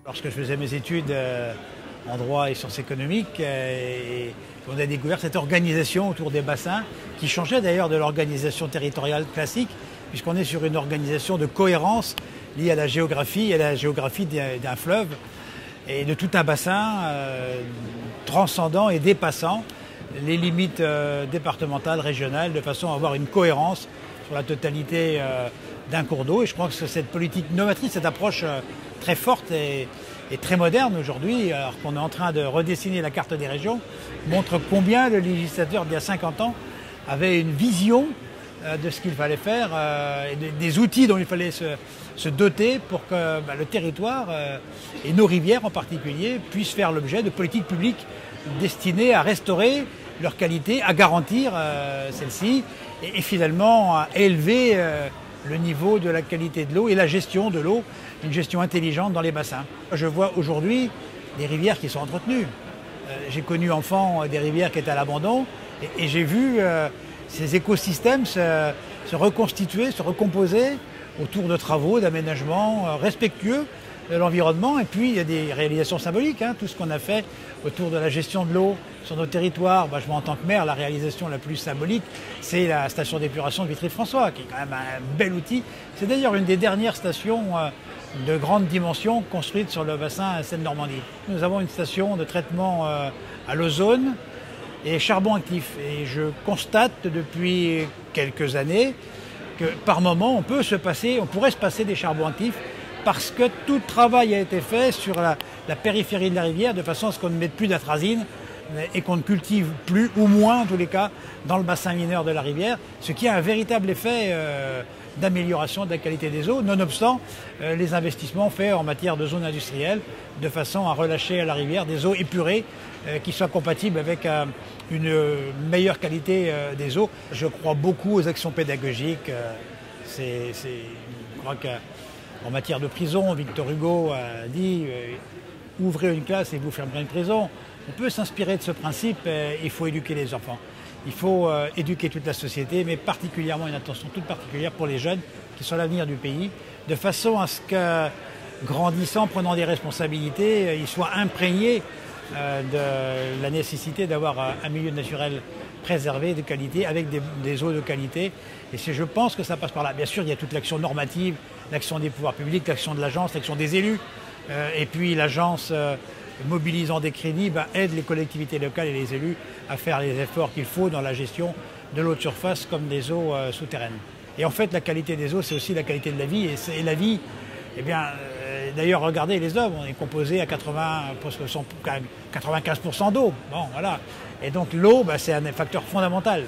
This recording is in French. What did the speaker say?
Lorsque je faisais mes études en droit et sciences économiques, on a découvert cette organisation autour des bassins qui changeait d'ailleurs de l'organisation territoriale classique, puisqu'on est sur une organisation de cohérence liée à la géographie d'un fleuve et de tout un bassin transcendant et dépassant les limites départementales, régionales, de façon à avoir une cohérence sur la totalité d'un cours d'eau. Et je crois que cette politique novatrice, cette approche très forte et très moderne aujourd'hui, alors qu'on est en train de redessiner la carte des régions, montre combien le législateur d'il y a 50 ans avait une vision de ce qu'il fallait faire, et des outils dont il fallait se doter pour que le territoire, et nos rivières en particulier, puissent faire l'objet de politiques publiques destinées à restaurer leur qualité, à garantir celle-ci et finalement à élever le niveau de la qualité de l'eau et la gestion de l'eau, une gestion intelligente dans les bassins. Je vois aujourd'hui des rivières qui sont entretenues. J'ai connu enfant des rivières qui étaient à l'abandon et j'ai vu ces écosystèmes se reconstituer, se recomposer autour de travaux, d'aménagements respectueux de l'environnement. Et puis il y a des réalisations symboliques, tout ce qu'on a fait autour de la gestion de l'eau sur nos territoires. Je vois en tant que maire, la réalisation la plus symbolique, c'est la station d'épuration de Vitry-François, qui est quand même un bel outil. C'est d'ailleurs une des dernières stations de grande dimension construite sur le bassin Seine-Normandie. Nous avons une station de traitement à l'ozone et charbon actif. Et je constate depuis quelques années que par moment, on pourrait se passer des charbons actifs parce que tout le travail a été fait sur la périphérie de la rivière de façon à ce qu'on ne mette plus d'atrazine et qu'on ne cultive plus, ou moins en tous les cas, dans le bassin mineur de la rivière, ce qui a un véritable effet d'amélioration de la qualité des eaux, nonobstant les investissements faits en matière de zones industrielles, de façon à relâcher à la rivière des eaux épurées qui soient compatibles avec une meilleure qualité des eaux. Je crois beaucoup aux actions pédagogiques. Je crois qu'en matière de prison, Victor Hugo a dit « Ouvrez une classe et vous fermerez une prison ». On peut s'inspirer de ce principe, il faut éduquer les enfants. Il faut éduquer toute la société, mais particulièrement une attention toute particulière pour les jeunes qui sont l'avenir du pays, de façon à ce que, grandissant, prenant des responsabilités, ils soient imprégnés de la nécessité d'avoir un milieu naturel préservé, de qualité, avec des eaux de qualité. Et je pense que ça passe par là. Bien sûr, il y a toute l'action normative, l'action des pouvoirs publics, l'action de l'agence, l'action des élus. Et puis l'agence, mobilisant des crédits, aide les collectivités locales et les élus à faire les efforts qu'il faut dans la gestion de l'eau de surface comme des eaux souterraines. Et en fait, la qualité des eaux, c'est aussi la qualité de la vie. Et la vie, d'ailleurs, regardez les hommes, on est composé à 95% d'eau. Bon, voilà. Et donc l'eau, c'est un facteur fondamental.